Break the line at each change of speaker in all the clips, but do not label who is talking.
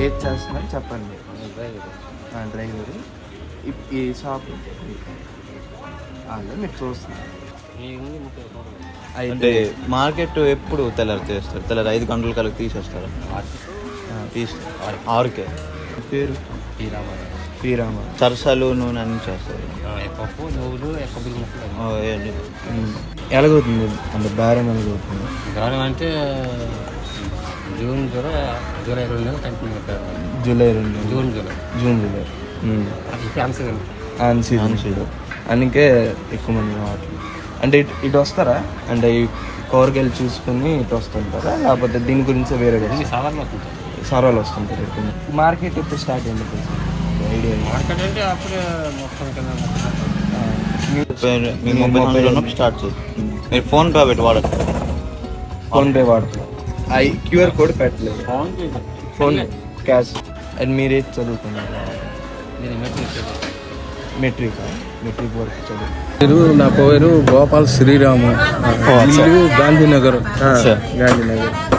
ఏది చేస్తున్నారు చెప్పండి. డ్రైవర్. ఈ షాప్ మీరు చూస్తున్నారు.
అంటే మార్కెట్ ఎప్పుడు తెల్లారి చేస్తారు? తెల్లారి 5 గంటల కల్లా తీసేస్తారు. 6కే. పేరు శ్రీరామ. సరసాలు నూనె అన్ని చేస్తారు.
ఎలాగవుతుంది అంటే బేరం ఎలాగవుతుంది?
బేరం అంటే జూలై 2 కంటిన్యూ
జూలై 2 జూన్ అందుకే ఎక్కువ మంది రావట్లేదు. అంటే ఇటు వస్తారా? అంటే ఈ కూరగాయలు చూసుకొని ఇటు వస్తుంటారా, లేకపోతే దీని గురించి వేరే సర్వాలు వస్తుంటారు? మార్కెట్ ఎప్పుడు స్టార్ట్ అయింది ఐడియా?
మార్కెట్ అంటే అప్పుడు మొత్తం
స్టార్ట్ చేసి మీరు ఫోన్పే పెట్టి వాడరు.
ఫోన్పే వాడుతున్నారు. క్యూఆర్ కోడ్ పెట్టలేదు. Phone cash. అండ్ మీరేది చదువుతున్నారు? మెట్రిక్ వరకు చదువు.
నా పేరు గోపాల్ శ్రీరాము. గాంధీనగర్.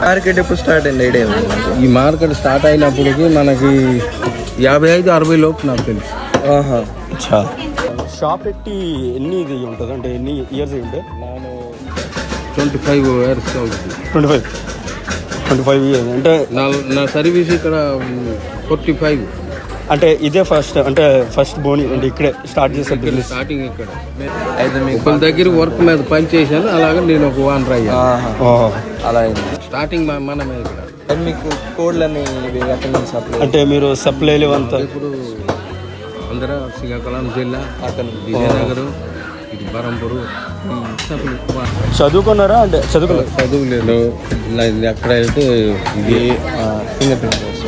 మార్కెట్ ఎప్పుడు స్టార్ట్ అయింది ఐడియా?
ఈ మార్కెట్ స్టార్ట్ అయినప్పటికి మనకి 55-60 లోపు నాకు తెలుసు.
షాప్ పెట్టి ఎన్ని ఇది ఉంటుంది అంటే ఎన్ని ఇయర్స్ ఉంటుంది?
నేను 25 years అవుతుంది.
25 years అంటే
నా సర్వీస్ ఇక్కడ 45.
అంటే ఇదే ఫస్ట్ బోని అంటే ఇక్కడే స్టార్ట్ చేశాను బిజినెస్.
స్టార్టింగ్ ఇక్కడ అయితే ఒకళ్ళ దగ్గర వర్క్ మీద పని చేశాను. అలాగే నేను ఒక ఓనర్ అయ్యాను.
అలా అయింది
స్టార్టింగ్ మనమే ఇక్కడ.
మీకు కోడ్లని సప్లై
అంటే మీరు సప్లైలు అంతా
ఇప్పుడు ఆంధ్ర, శ్రీకాకుళం జిల్లా, అతను విజయనగరం, ఇది బరంపూరు.
చదువుకున్నారా? అంటే
చదువులేదు. ఎక్కడ అయితే ఇది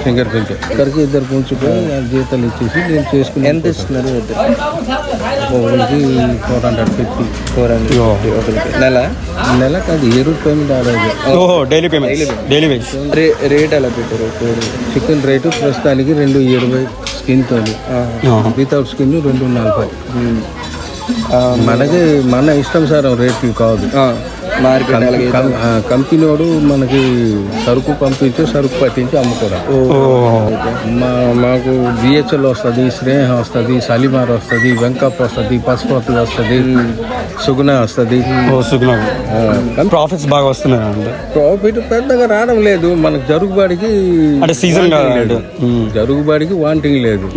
ఫింగర్ ప్రింట్ ఇక్కడికి 2 పుంచుకొని జీతాలు ఇచ్చేసి నేను చేసుకుని.
ఎంత ఇస్తున్నారు?
ఒకరికి 450 నెల కాదు, పేమెంట్ ఆదాయం.
Daily wage.
రేట్ ఎలా పెట్టారు? చికెన్ రేటు ప్రస్తుతానికి 220 స్కిన్తో, వితౌట్ స్కిన్ 240. మనకి మన ఇష్టం సార్ రేట్లు కాదు. కంపెనీ వాడు మనకి సరుకు పంపించి సరుకు పట్టించి అమ్ముకోవడం. మాకు బిహెచ్ఎల్ వస్తుంది, స్నేహ వస్తుంది, సలిమార్ వస్తుంది, వెంకప్ వస్తుంది, పసుపతి వస్తుంది, సుగుణ వస్తుంది.
ప్రాఫిట్స్ బాగా వస్తున్నాయి.
ప్రాఫిట్ పెద్దగా రావడం లేదు మనకు. జరుగుబాడికి
అంటే సీజన్
జరుగుబాడికి వాంటింగ్ లేదు,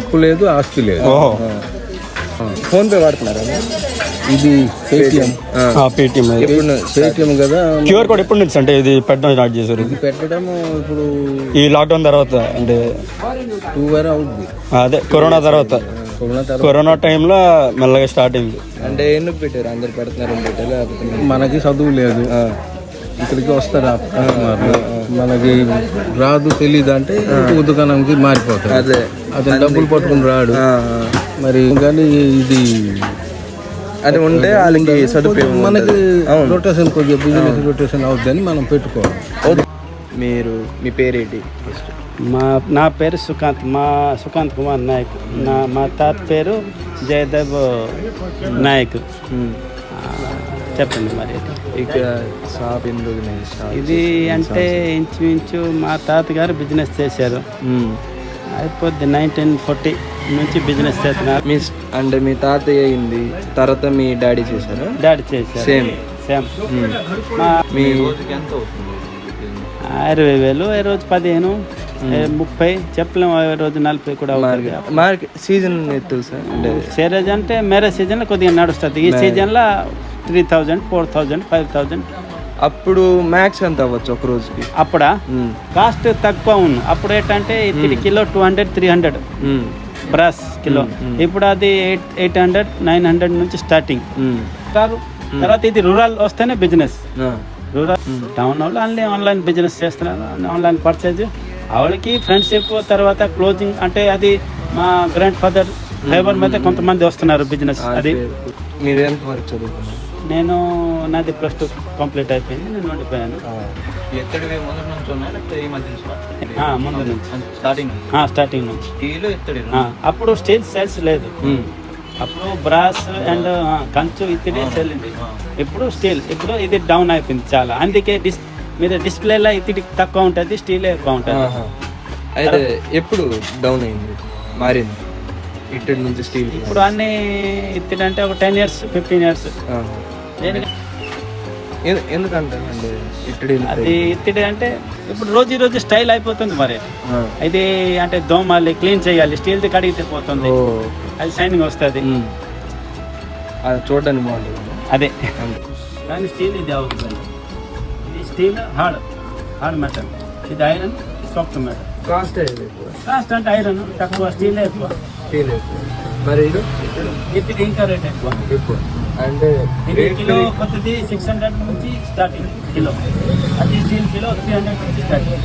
అప్పు లేదు, ఆస్తి లేదు.
ఫోన్పే వాడుతున్నారా?
ఇది పేటిఎం కదా.
క్యూఆర్ కోడ్ ఎప్పుడు నుంచి అంటే ఇది పెట్టడం స్టార్ట్ చేశారు?
ఇది పెట్టడం ఇప్పుడు
ఈ లాక్డౌన్ తర్వాత అంటే
2 years అవుతుంది.
అదే కరోనా తర్వాత కరోనా టైంలో మెల్లగా స్టార్ట్ అయింది.
అంటే ఎందుకు పెట్టారు? అందరు పెడుతున్నారు పెట్టారు.
మనకి చదువు లేదు, ఇక్కడికి వస్తారు మనకి రాదు తెలీదు అంటే దుకాణంకి మారిపోతారు. అతను డబ్బులు పట్టుకుని రాడు మరి. కానీ ఇది
అది ఉంటే వాళ్ళకి సదుపాయం,
మనకి రొటేషన్ కొద్దిగా బిజినెస్ రొటేషన్ అవుతుందని మనం పెట్టుకోవాలి.
మీ పేరేంటి?
నా పేరు సుకాంత్ కుమార్ నాయక్. మా తాత పేరు జయదేవ్ నాయక్. చెప్పండి మరి.
ఇక షాప్ ఎందుకు?
ఇది అంటే ఇంచుమించు మా తాతగారు బిజినెస్ చేశారు. అయిపోద్ది 1940 నుంచి బిజినెస్ చేస్తున్నారు.
అంటే మీ తాతయ్య అయింది తర్వాత మీ డాడీ చేశారు?
డాడీ చేశారు.
సేమ్
60,000, ఏ రోజు 15, 30 చెప్పలేము, ఏ రోజు 40 కూడా.
మార్కెట్ సీజన్ తెలుసా? అంటే
సేరేజ్ అంటే మ్యారేజ్ సీజన్లో కొద్దిగా నడుస్తుంది. ఈ సీజన్లో 3,000, 4,000, 5,000.
అప్పుడు మ్యాక్స్ ఎంత అవ్వచ్చు ఒక రోజుకి?
అప్పుడా కాస్ట్ తక్కువ ఉంది. అప్పుడు ఏంటంటే ఇది కిలో 200-300 బ్రాస్ కిలో. ఇప్పుడు అది 800, 900 నుంచి స్టార్టింగ్. తర్వాత ఇది రూరల్ వస్తేనే బిజినెస్. రూరల్ టౌన్ వాళ్ళు ఆన్లైన్ బిజినెస్ చేస్తున్నారు, ఆన్లైన్ పర్చేజ్. వాళ్ళకి ఫ్రెండ్షిప్ తర్వాత క్లోజింగ్ అంటే అది మా గ్రాండ్ ఫాదర్ లేబర్ మీద కొంతమంది వస్తున్నారు బిజినెస్. అది
మీరు ఎంత వరకు చదువుకున్నారు?
నేను నాది +2 కంప్లీట్ అయిపోయింది. నేను ఉండిపోయాను. ముందు నుంచి స్టార్టింగ్ నుంచి. అప్పుడు స్టీల్ సేల్స్ లేదు. అప్పుడు బ్రాస్ అండ్ కంచు ఇతడే చెల్లింది. ఇప్పుడు స్టీల్. ఇప్పుడు ఇది డౌన్ అయిపోయింది చాలా. అందుకే మీద డిస్ప్లేలో ఇతడి తక్కువ ఉంటుంది, స్టీలే ఎక్కువ ఉంటుంది.
అయితే ఎప్పుడు డౌన్ అయింది మారింది ఇట్టడి నుంచి స్టీల్
ఇప్పుడు అన్ని ఇత్తిడి అంటే ఒక 10 years 15 years
ఎందుకంటే అండి ఇట్టడి
అది ఇత్తిడి అంటే ఇప్పుడు రోజు స్టైల్ అయిపోతుంది మరి. ఇది అంటే దోమాలి క్లీన్ చేయాలి, స్టీల్ది కడిగితే పోతుంది, అది షైనింగ్ వస్తుంది,
అది చూడడానికి బాగుంటుంది.
అదే కానీ స్టీల్ ఇది అవుతుంది. ఇది స్టీల్ హార్డ్ మెటల్, ఇది ఐరన్ సాఫ్ట్ మెటల్. కాస్ట్ అంటే ఐరన్ తక్కువ, స్టీల్ ఎక్కువ.
మరి
ఇది ఇంకా రేట్ ఎక్కువ.
అంటే
ఇది కిలో కొద్దిది 600 నుంచి స్టార్టింగ్ కిలో, అది స్టీల్ కిలో 300 నుంచి స్టార్టింగ్.